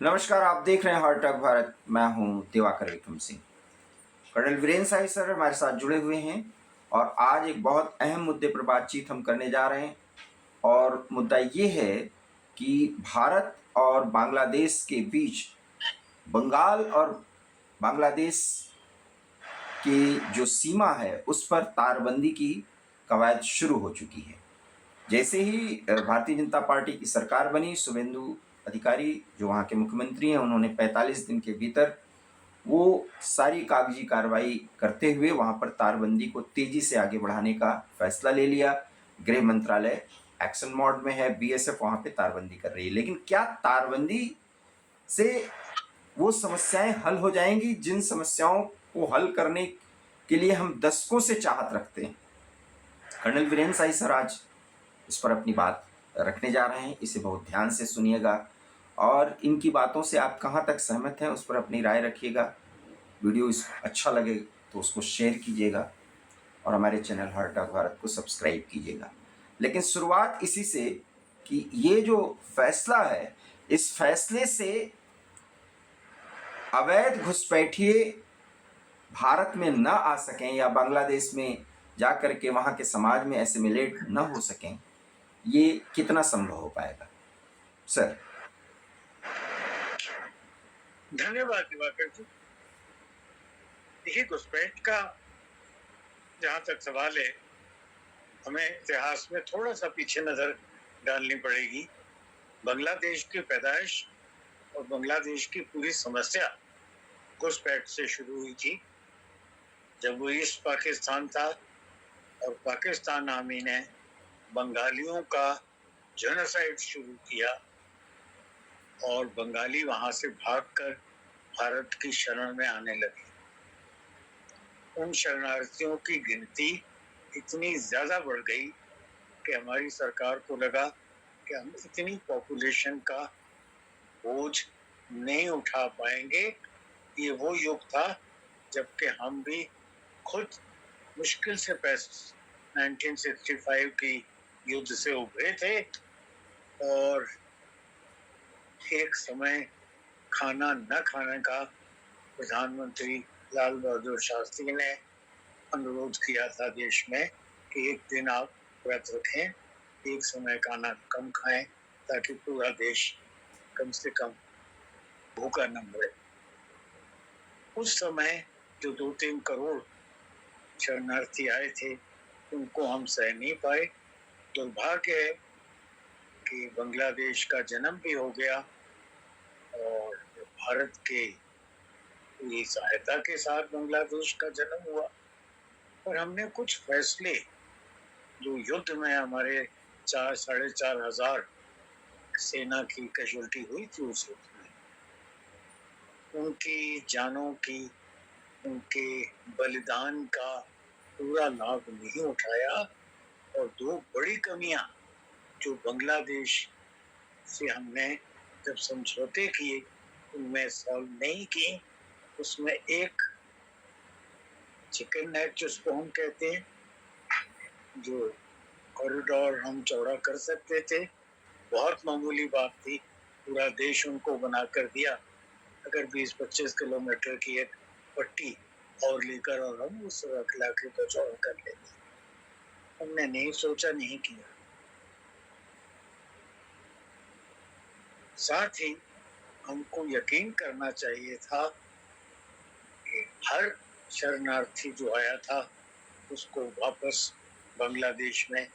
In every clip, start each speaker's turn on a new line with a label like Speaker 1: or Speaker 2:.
Speaker 1: नमस्कार, आप देख रहे हैं हर टक भारत। मैं हूं दिवाकर विक्रम सिंह। कर्नल वीरेंद्र साही सर हमारे साथ जुड़े हुए हैं और आज एक बहुत अहम मुद्दे पर बातचीत हम करने जा रहे हैं। और मुद्दा ये है कि भारत और बांग्लादेश के बीच बंगाल और बांग्लादेश की जो सीमा है उस पर तारबंदी की कवायद शुरू हो चुकी है। जैसे ही भारतीय जनता पार्टी की सरकार बनी, शुभेंदु अधिकारी जो वहाँ के मुख्यमंत्री हैं, उन्होंने 45 दिन के भीतर वो सारी कागजी कार्रवाई करते हुए वहाँ पर तारबंदी को तेजी से आगे बढ़ाने का फैसला ले लिया। गृह मंत्रालय एक्शन मोड में है, बीएसएफ वहाँ पे तारबंदी कर रही है। लेकिन क्या तारबंदी से वो समस्याएं हल हो जाएंगी जिन समस्याओं को हल करने के लिए हम दशकों से चाहत रखते हैं? कर्नल वीरेंद्र साही सर आज इस पर अपनी बात रखने जा रहे हैं। इसे बहुत ध्यान से सुनिएगा और इनकी बातों से आप कहाँ तक सहमत हैं उस पर अपनी राय रखिएगा। वीडियो अच्छा लगे तो उसको शेयर कीजिएगा और हमारे चैनल हर टॉक भारत को सब्सक्राइब कीजिएगा। लेकिन शुरुआत इसी से कि ये जो फैसला है, इस फैसले से अवैध घुसपैठिए भारत में न आ सकें या बांग्लादेश में जाकर के वहाँ के समाज में एसिमिलेट न हो सकें, ये कितना संभव हो पाएगा सर?
Speaker 2: धन्यवाद दिवाकर जी। देखिए, घुसपैठ का जहां तक सवाल है, हमें इतिहास में थोड़ा सा पीछे नजर डालनी पड़ेगी। बांग्लादेश की पैदाइश और बांग्लादेश की पूरी समस्या घुसपैठ से शुरू हुई थी। जब वो ईस्ट पाकिस्तान था और पाकिस्तान आर्मी ने बंगालियों का जेनोसाइड शुरू किया और बंगाली वहां से भागकर भारत की शरण में आने लगे। उन शरणार्थियों की गिनती इतनी ज्यादा बढ़ गई कि हमारी सरकार को लगा कि हम इतनी पॉपुलेशन का बोझ नहीं उठा पाएंगे। ये वो युग था जबकि हम भी खुद मुश्किल से 1965 की युद्ध से उभरे थे और एक समय खाना न खाने का प्रधानमंत्री लाल बहादुर शास्त्री ने अनुरोध किया था देश में कि एक दिन आप व्रत रखें, एक समय खाना कम खाएं ताकि पूरा देश कम से कम भूखा न मरे। उस समय जो 2-3 करोड़ शरणार्थी आए थे उनको हम सह नहीं पाए। दुर्भाग्य है कि बांग्लादेश का जन्म भी हो गया और भारत के पूरी सहायता के साथ बांग्लादेश का जन्म हुआ। पर हमने कुछ फैसले जो युद्ध में हमारे 4-4.5 हजार सेना की कैजुअल्टी हुई थी उस युद्ध में, उनकी जानों की, उनके बलिदान का पूरा लाभ नहीं उठाया और दो बड़ी कमियां जो बांग्लादेश से हमने जब समझौते किए उनमें सॉल्व नहीं की। उसमें एक चिकन नेट जिसको हम कहते हैं, जो कॉरिडोर हम चौड़ा कर सकते थे, बहुत मामूली बात थी। पूरा देश उनको बनाकर दिया। अगर 20-25 किलोमीटर की एक पट्टी और लेकर और हम उस इलाके को चौड़ा कर लेते, हमने नहीं सोचा, नहीं किया। साथ ही हमको यकीन करना चाहिए था कि हर शरणार्थी जो आया था उसको वापस बांग्लादेश में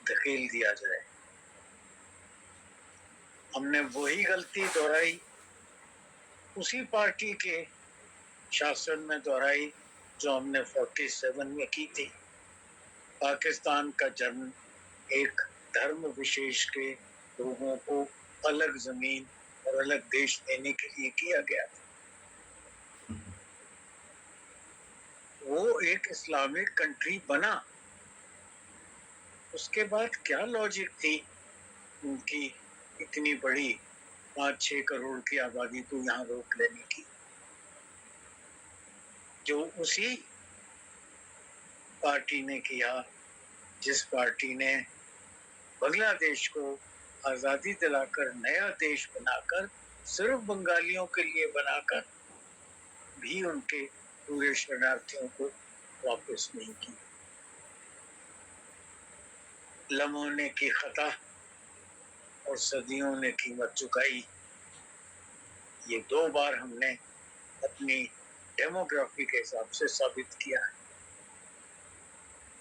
Speaker 2: धकेल दिया जाए। हमने वही गलती दोहराई, उसी पार्टी के शासन में दोहराई जो हमने 47 में की थी। पाकिस्तान का जन्म एक धर्म विशेष के लोगों को अलग जमीन और अलग देश देने के लिए किया गया था। वो एक इस्लामिक कंट्री बना। उसके बाद क्या लॉजिक थी उनकी इतनी बड़ी 5-6 करोड़ की आबादी को यहाँ रोक लेने की, जो उसी पार्टी ने किया जिस पार्टी ने बांग्लादेश को आजादी दिलाकर नया देश बनाकर सिर्फ बंगालियों के लिए बनाकर भी उनके पूरे शरणार्थियों को वापस नहीं किया। लम्हों ने की खता और सदियों ने कीमत चुकाई। ये 2 बार हमने अपनी डेमोग्राफी के हिसाब से साबित किया है।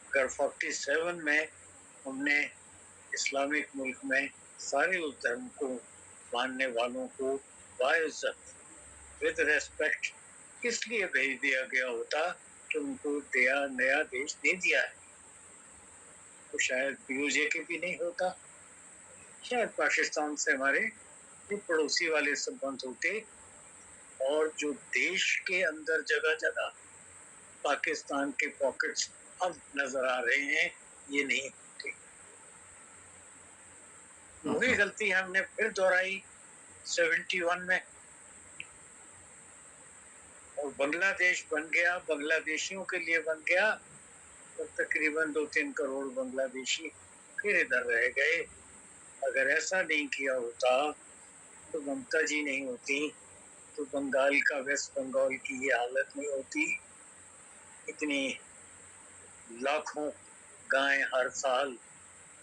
Speaker 2: अगर 47 में हमने इस्लामिक मुल्क में सारे उस धर्म को मानने वालों को बाइज्जत विद रेस्पेक्ट इसलिए भेज दिया गया होता कि उनको नया देश दे दिया है, तो शायद बीओजे भी नहीं होता, शायद पाकिस्तान से हमारे जो पड़ोसी वाले संबंध होते, और जो देश के अंदर जगह जगह पाकिस्तान के पॉकेट्स अब नजर आ रहे हैं, ये नहीं होते। वही गलती हमने फिर दोहराई 71 में, और बांग्लादेश बन गया, बांग्लादेशियों के लिए बन गया, तो तकरीबन 2-3 करोड़ बांग्लादेशी फिर इधर रह गए। अगर ऐसा नहीं किया होता तो ममता जी नहीं होती, तो बंगाल का, वेस्ट बंगाल की ये हालत नहीं होती। इतनी लाखों गायें हर साल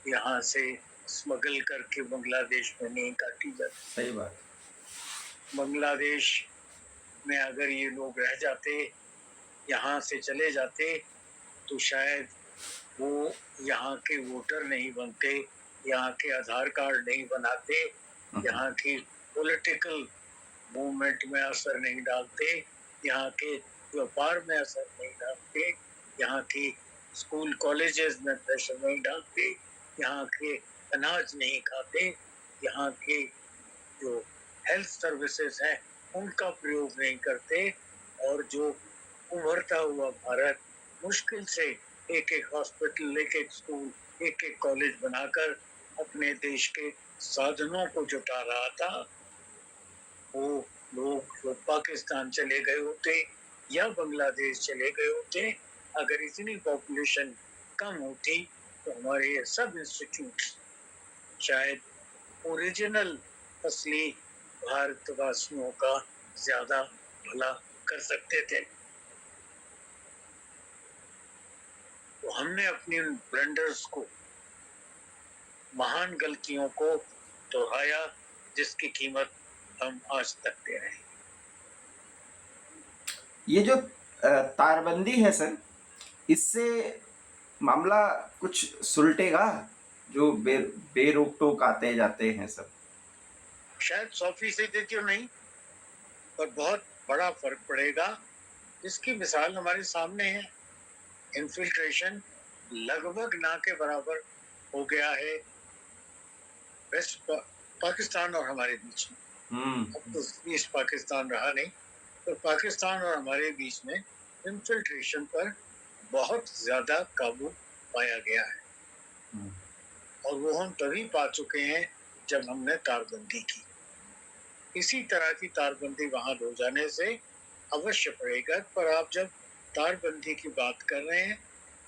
Speaker 2: यहाँ से स्मगल करके बांग्लादेश में नहीं काटी जाती।
Speaker 1: सही बात।
Speaker 2: बांग्लादेश में अगर ये लोग रह जाते, यहाँ से चले जाते, तो शायद वो यहाँ के वोटर नहीं बनते, यहाँ के आधार कार्ड नहीं बनाते, यहाँ की पॉलिटिकल मूवमेंट में असर नहीं डालते, यहाँ के व्यापार में असर नहीं डालते, यहाँ की स्कूल कॉलेजेस में प्रेशर नहीं डालते, यहाँ के अनाज नहीं खाते, यहाँ के जो हेल्थ सर्विसेज हैं उनका प्रयोग नहीं करते, और जो उभरता हुआ भारत मुश्किल से एक हॉस्पिटल, एक स्कूल, एक कॉलेज बनाकर अपने देश के साधनों को जुटा रहा था, वो लोग जो पाकिस्तान चले गए होते या बांग्लादेश चले गए होते, अगर इतनी पॉपुलेशन कम होती तो हमारे ये सब इंस्टीट्यूट्स शायद ओरिजिनल असली भारतवासियों का ज्यादा भला कर सकते थे। तो हमने अपनी उन ब्लंडर्स को, महान गलतियों को दोहराया, जिसकी कीमत हम आज तक दे रहे हैं।
Speaker 1: ये जो तारबंदी है सर, इससे मामला कुछ सुलटेगा? जो बेरोक टोक आते जाते हैं सब,
Speaker 2: शायद 100% क्यों नहीं, पर बहुत बड़ा फर्क पड़ेगा। इसकी मिसाल हमारे सामने है। इन्फिल्ट्रेशन लगभग ना के बराबर हो गया है वेस्ट पाकिस्तान और हमारे बीच में। अब तो ईस्ट पाकिस्तान रहा नहीं, तो पाकिस्तान और हमारे बीच में इन्फिल्ट्रेशन पर बहुत ज्यादा काबू पाया गया है, और वो हम तभी पा चुके हैं जब हमने तारबंदी की। इसी तरह की तारबंदी वहां हो जाने से अवश्य पड़ेगा। पर आप जब तारबंदी की बात कर रहे हैं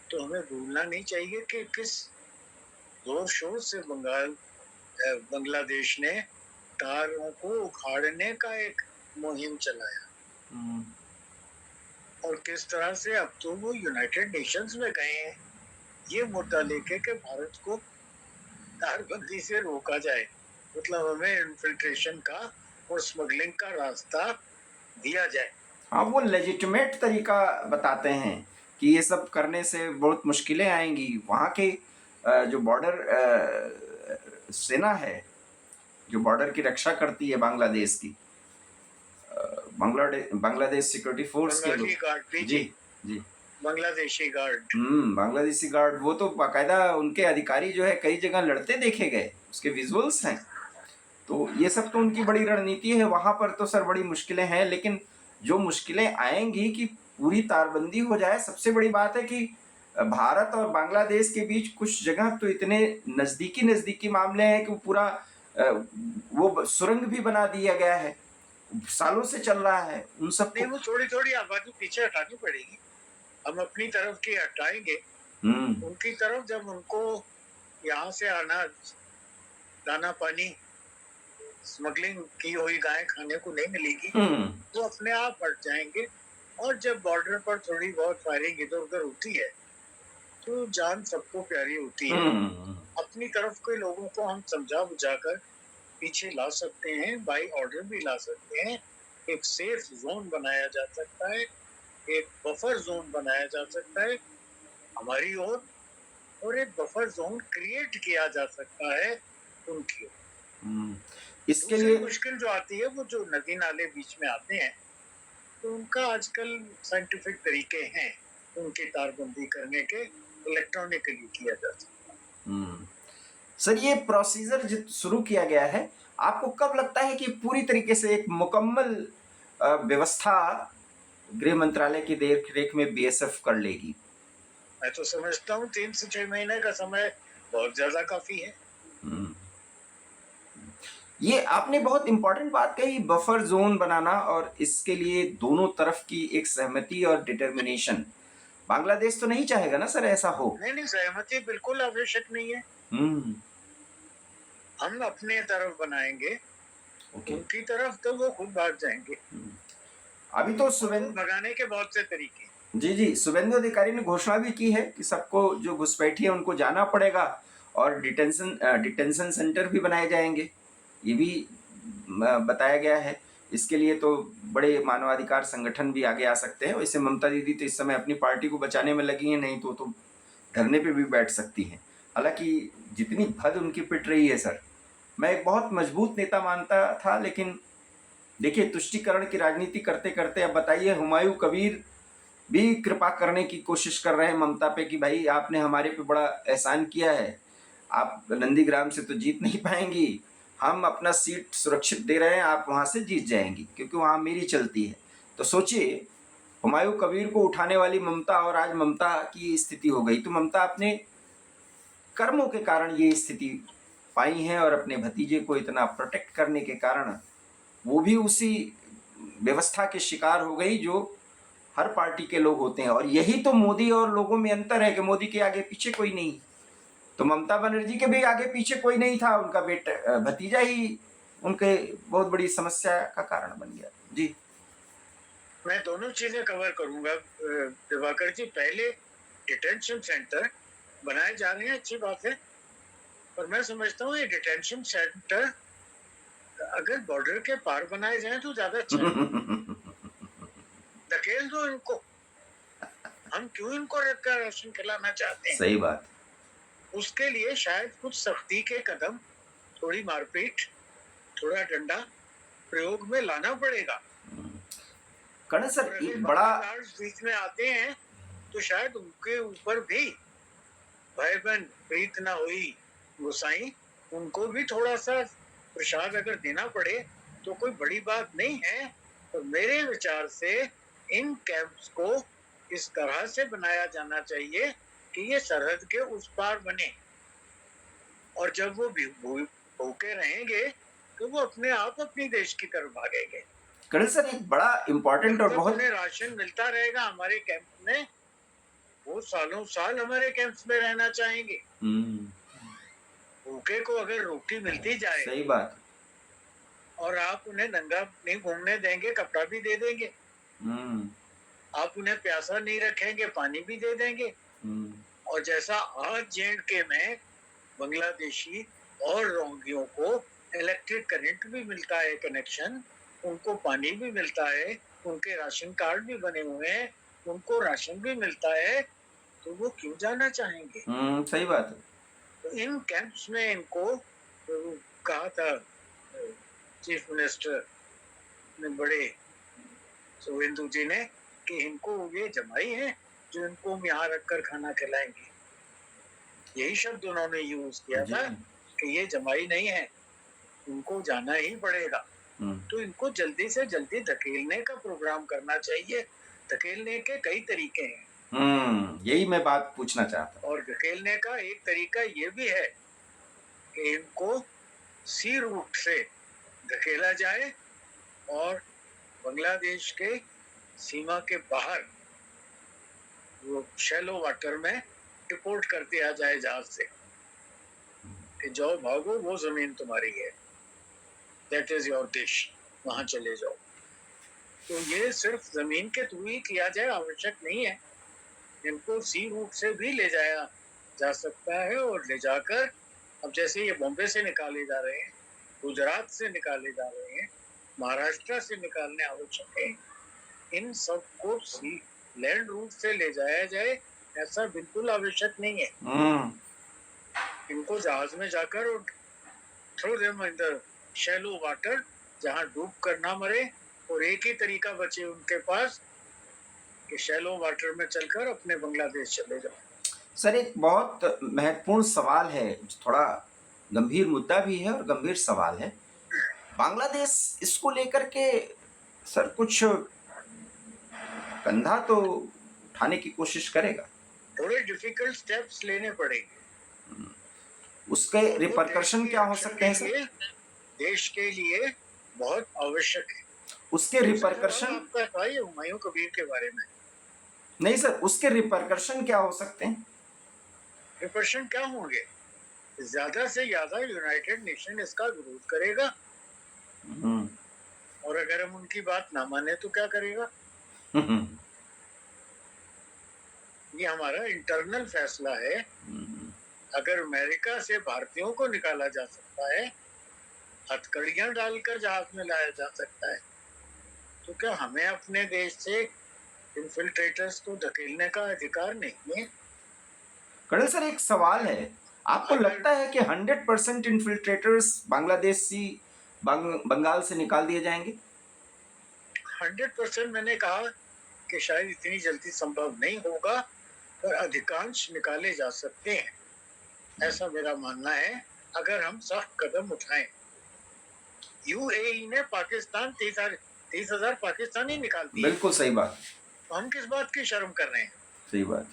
Speaker 2: तो हमें भूलना नहीं चाहिए कि किस जोर शोर से बांग्लादेश ने तारों को उखाड़ने का एक मुहिम चलाया, और किस तरह से अब तो वो यूनाइटेड नेशंस में गए हैं ये मुद्दा लेके कि भारत को तारबंदी से रोका जाए, मतलब हमें इन्फिल्ट्रेशन का और स्मगलिंग का रास्ता दिया जाए।
Speaker 1: हाँ, वो लेजिटिमेट तरीका बताते हैं कि ये सब करने से बहुत मुश्किलें आएंगी। वहाँ के जो बॉर्डर सेना है, जो बॉर्डर की रक्षा करती है बांग्लादेश की, बांग्लादेश सिक्योरिटी फोर्स के लोग, जी जी,
Speaker 2: बांग्लादेशी गार्ड,
Speaker 1: बांग्लादेशी गार्ड, वो तो बाकायदा उनके अधिकारी जो है कई जगह लड़ते देखे गए, उसके विजुअल्स हैं। तो ये सब तो उनकी बड़ी रणनीति है। वहां पर तो सर बड़ी मुश्किलें हैं, लेकिन जो मुश्किलें आएंगी कि पूरी तारबंदी हो जाए। सबसे बड़ी बात है कि भारत और बांग्लादेश के बीच कुछ जगह तो इतने नजदीकी मामले हैं कि वो पूरा वो सुरंग भी बना दिया गया है, सालों से चल रहा है। उन सब
Speaker 2: नहीं, वो थोड़ी आबादी पीछे हटानी पड़ेगी। हम अपनी तरफ की हटाएंगे, उनकी तरफ जब उनको यहाँ से आना दाना पानी स्मगलिंग की हुई गाय खाने को नहीं मिलेगी,
Speaker 1: हम्म
Speaker 2: वो अपने आप हट जाएंगे। और जब बॉर्डर पर थोड़ी बहुत फायरिंग इधर उधर होती है तो जान सबको प्यारी होती है।
Speaker 1: हम्म
Speaker 2: अपनी तरफ के लोगों को हम समझा बुझाकर पीछे ला सकते हैं, बाई ऑर्डर भी ला सकते हैं। एक सेफ जोन बनाया जा सकता है, एक बफर जोन बनाया जा सकता है हमारी ओर, और एक बफर जोन क्रिएट किया जा सकता है उनकी ओर।
Speaker 1: हम्म। इसके
Speaker 2: दूसरी
Speaker 1: लिए
Speaker 2: मुश्किल जो आती है वो जो नदी नाले बीच में आते हैं, तो उनका आजकल साइंटिफिक तरीके हैं उनकी तारबंदी करने के, इलेक्ट्रॉनिकली किया जा सकता है।
Speaker 1: हम्म। सर, ये प्रोसीजर जो शुरू किया गया है, आपको कब लगता है कि पूरी तरीके से एक मुकम्मल व्यवस्था गृह मंत्रालय की देख रेख में बीएसएफ कर लेगी?
Speaker 2: मैं तो समझता हूँ 3 से 6 महीने का समय बहुत ज्यादा काफी है।
Speaker 1: हम्म। ये आपने बहुत इंपॉर्टेंट बात कही, बफर जोन बनाना, और इसके लिए दोनों तरफ की एक सहमति और डिटर्मिनेशन। बांग्लादेश तो नहीं चाहेगा ना सर ऐसा हो?
Speaker 2: नहीं नहीं, सहमति बिल्कुल आवश्यक नहीं है।
Speaker 1: हम्म।
Speaker 2: हम अपने तरफ बनाएंगे,
Speaker 1: ओके।
Speaker 2: उनकी तरफ तो वो खुद भाग जाएंगे।
Speaker 1: अभी तो
Speaker 2: उनको भगाने के बहुत से तरीके हैं।
Speaker 1: जी जी, शुभेंदु अधिकारी ने घोषणा भी की है कि सबको जो घुसपैठी है उनको जाना पड़ेगा, और डिटेंशन सेंटर भी बनाए जाएंगे, ये भी बताया गया है। इसके लिए तो बड़े मानवाधिकार संगठन भी आगे आ सकते हैं। वैसे ममता दीदी तो इस समय अपनी पार्टी को बचाने में लगी हैं, नहीं तो धरने पे भी बैठ सकती हैं। हालांकि जितनी भद उनकी पिट रही है सर, मैं एक बहुत मजबूत नेता मानता था, लेकिन देखिए तुष्टीकरण की राजनीति करते करते अब बताइए, हुमायूं कबीर भी कृपा करने की कोशिश कर रहे हैं ममता पे कि भाई आपने हमारे पे बड़ा एहसान किया है, आप नंदीग्राम से तो जीत नहीं पाएंगी, हम अपना सीट सुरक्षित दे रहे हैं, आप वहाँ से जीत जाएंगी क्योंकि वहाँ मेरी चलती है। तो सोचिए, हुमायूं कबीर को उठाने वाली ममता और आज ममता की स्थिति हो गई। तो ममता अपने कर्मों के कारण ये स्थिति पाई है, और अपने भतीजे को इतना प्रोटेक्ट करने के कारण वो भी उसी व्यवस्था के शिकार हो गई जो हर पार्टी के लोग होते हैं। और यही तो मोदी और लोगों में अंतर है कि मोदी के आगे पीछे कोई नहीं, तो ममता बनर्जी के भी आगे पीछे कोई नहीं था, उनका बेटा भतीजा ही उनके बहुत बड़ी समस्या का कारण बन गया। जी।
Speaker 2: मैं दोनों चीजें कवर करूंगा दिवाकर जी। पहले डिटेंशन सेंटर बनाए जा रहे हैं, अच्छी बात है, पर मैं समझता हूँ ये डिटेंशन सेंटर अगर बॉर्डर के पार बनाए जाए तो ज्यादा अच्छा है। धकेल दो इनको, हम क्यों इनको रखकर राशन खिलाना चाहते हैं?
Speaker 1: सही बात।
Speaker 2: उसके लिए शायद कुछ सख्ती के कदम, थोड़ी मारपीट, थोड़ा डंडा प्रयोग में लाना पड़ेगा।
Speaker 1: करण सर,
Speaker 2: और अगर
Speaker 1: एक बड़ा
Speaker 2: बीच में आते हैं तो शायद उनके ऊपर भी भयबन प्रीत न हुई गोसाई, उनको भी थोड़ा सा प्रसाद अगर देना पड़े तो कोई बड़ी बात नहीं है। तो मेरे विचार से इन कैंप्स को इस तरह से बनाया जाना चाहिए कि ये सरहद के उस पार बने, और जब वो भूखे रहेंगे तो वो अपने आप अपनी देश की तरफ भागेंगे।
Speaker 1: करण सर, एक बड़ा इम्पोर्टेंट और बहुत
Speaker 2: उन्हें राशन मिलता रहेगा हमारे कैंप में, वो सालों साल हमारे कैंप्स में रहना चाहेंगे। भूखे को अगर रोटी मिलती जाए,
Speaker 1: सही बात,
Speaker 2: और आप उन्हें नंगा नहीं घूमने देंगे, कपड़ा भी दे देंगे, आप उन्हें प्यासा नहीं रखेंगे, पानी भी दे देंगे, और जैसा आज J&K में बांग्लादेशी और रोहिंग्यों को इलेक्ट्रिक करंट भी मिलता है, कनेक्शन, उनको पानी भी मिलता है, उनके राशन कार्ड भी बने हुए हैं, उनको राशन भी मिलता है, तो वो क्यों जाना चाहेंगे?
Speaker 1: सही बात है।
Speaker 2: तो इन कैंप्स में इनको कहा था चीफ मिनिस्टर ने, बड़े शुभेंदु जी ने, कि इनको ये जमाई है जो इनको हम यहाँ रखकर खाना खिलाएंगे। यही शब्द उन्होंने यूज किया था कि ये जमाई नहीं है, उनको जाना ही पड़ेगा। तो इनको जल्दी से जल्दी धकेलने का प्रोग्राम करना चाहिए। धकेलने के कई तरीके हैं।
Speaker 1: यही मैं बात पूछना चाहता।
Speaker 2: और धकेलने का एक तरीका ये भी है कि इनको सी रूट से धकेला जाए और बांग्लादेश के सीमा के बाहर वो शैलो वाटर में डिपोर्ट कर दिया जाए जहाज से, कि जाओ भागो, वो जमीन तुम्हारी है। दैट इज योर देश, वहां चले जाओ। तो ये सिर्फ जमीन के थ्रू ही किया जाए आवश्यक नहीं है, इनको सी रूट से भी ले जाया जा सकता है। और ले जाकर, अब जैसे ये बॉम्बे से निकाले जा रहे हैं, गुजरात से निकाले जा रहे हैं, महाराष्ट्र से निकालने आवश्यक है, इन सबको सी लैंड रूट से ले जाया जाए ऐसा बिल्कुल आवश्यक नहीं है। इनको जहाज में जाकर और throw them in the shallow water, जहां डूब कर ना मरे, और एक ही तरीका बचे उनके पास कि शैलो वाटर में चलकर अपने बांग्लादेश चले जाओ।
Speaker 1: सर, एक बहुत महत्वपूर्ण सवाल है, थोड़ा गंभीर मुद्दा भी है और गंभीर सवाल है। बांग्लादेश इसको लेकर के सर कुछ कंधा तो उठाने की कोशिश करेगा,
Speaker 2: थोड़े डिफिकल्ट स्टेप्स लेने पड़ेंगे।
Speaker 1: उसके रिपरकशन क्या हो सकते हैं सर?
Speaker 2: देश के लिए बहुत आवश्यक है।
Speaker 1: उसके रिपरकशन
Speaker 2: आपका था ये हुमायूं कबीर के बारे में।
Speaker 1: नहीं सर, उसके रिपरकशन क्या हो सकते हैं?
Speaker 2: रिपरकशन क्या होंगे? ज्यादा से ज्यादा यूनाइटेड नेशन इसका विरोध करेगा, और अगर हम उनकी बात ना माने तो क्या करेगा? ये हमारा इंटरनल फैसला है। अगर अमेरिका से भारतीयों को निकाला जा सकता है, हथकड़ियां डालकर जहाज में लाया जा सकता है, तो क्या हमें अपने देश से इन्फिल्ट्रेटर्स को धकेलने का अधिकार नहीं है?
Speaker 1: कर्नल सर, एक सवाल है, आपको लगता है कि 100% इन्फिल्ट्रेटर्स बांग्लादेशी बंगाल से निकाल दिए जाएंगे?
Speaker 2: 100% मैंने कहा कि शायद इतनी जल्दी संभव नहीं होगा, पर अधिकांश निकाले जा सकते हैं, ऐसा मेरा मानना है, अगर हम सख्त कदम उठाएं। यूएई ने पाकिस्तान 30,000 पाकिस्तानी निकाल दिए।
Speaker 1: बिल्कुल सही बात।
Speaker 2: तो हम किस बात की शर्म कर रहे हैं?
Speaker 1: सही बात।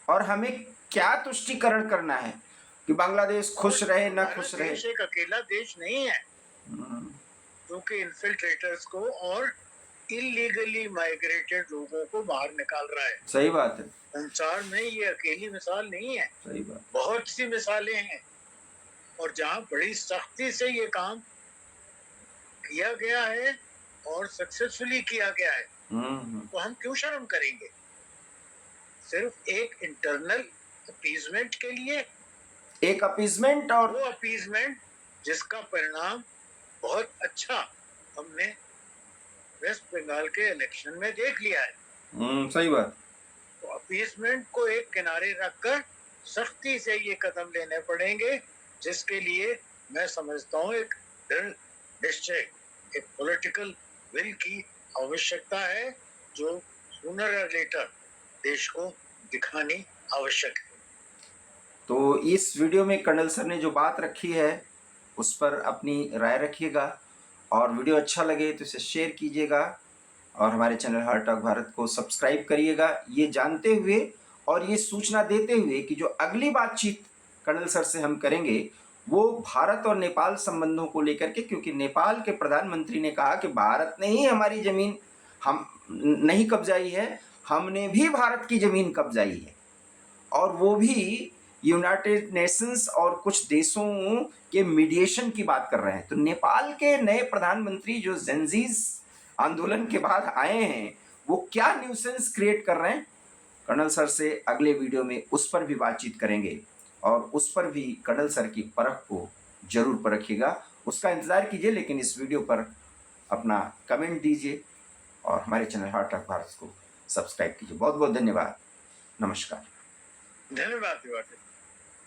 Speaker 1: और हमें क्या तुष्टीकरण करना है कि बांग्लादेश खुश रहे ना खुश रहे?
Speaker 2: देश एक अकेला देश नहीं है क्योंकि इन्फिल्ट्रेटर्स को और इलीगली माइग्रेटेड लोगों को बाहर निकाल रहा है।
Speaker 1: सही बात है।
Speaker 2: संसार में ये अकेली मिसाल नहीं है।
Speaker 1: सही बात।
Speaker 2: बहुत सी मिसालें हैं, और जहां बड़ी सख्ती से ये काम किया गया है और सक्सेसफुली किया गया है, तो हम क्यों शर्म करेंगे? सिर्फ एक इंटरनल अपीजमेंट के लिए,
Speaker 1: एक अपीजमेंट, और
Speaker 2: वो अपीजमेंट जिसका परिणाम बहुत अच्छा हमने वेस्ट बंगाल के इलेक्शन में देख लिया है।
Speaker 1: सही बात।
Speaker 2: तो अपीजमेंट को एक किनारे रखकर सख्ती से ये कदम लेने पड़ेंगे, जिसके लिए मैं समझता हूँ एक दृढ़ निश्चय, एक पॉलिटिकल विल की आवश्यकता है, जो सूनर और लेटर देश को दिखानी आवश्यक है।
Speaker 1: तो इस वीडियो में कर्नल सर ने जो बात रखी है उस पर अपनी राय रखिएगा, और वीडियो अच्छा लगे तो इसे शेयर कीजिएगा, और हमारे चैनल हार्ट टॉक भारत को सब्सक्राइब करिएगा, ये जानते हुए और ये सूचना देते हुए कि जो अगली बातचीत कर्नल सर से हम करेंगे वो भारत और नेपाल संबंधों को लेकर के, क्योंकि नेपाल के प्रधानमंत्री ने कहा कि भारत ने ही हमारी ज़मीन हम नहीं कब्जाई है, हमने भी भारत की ज़मीन कब्जाई है, और वो भी यूनाइटेड नेशंस और कुछ देशों के मीडिएशन की बात कर रहे हैं। तो नेपाल के नए प्रधानमंत्री जो जेंजीज आंदोलन के बाद आए हैं, वो क्या न्यूसेंस क्रिएट कर रहे हैं, कर्नल सर से अगले वीडियो में उस पर भी बातचीत करेंगे, और उस पर भी कर्नल सर की परख को जरूर परखिएगा, उसका इंतज़ार कीजिए। लेकिन इस वीडियो पर अपना कमेंट दीजिए और हमारे चैनल हार्ट टॉक भारत को सब्सक्राइब कीजिए। बहुत बहुत धन्यवाद। नमस्कार।
Speaker 2: धन्यवाद दिवाकर।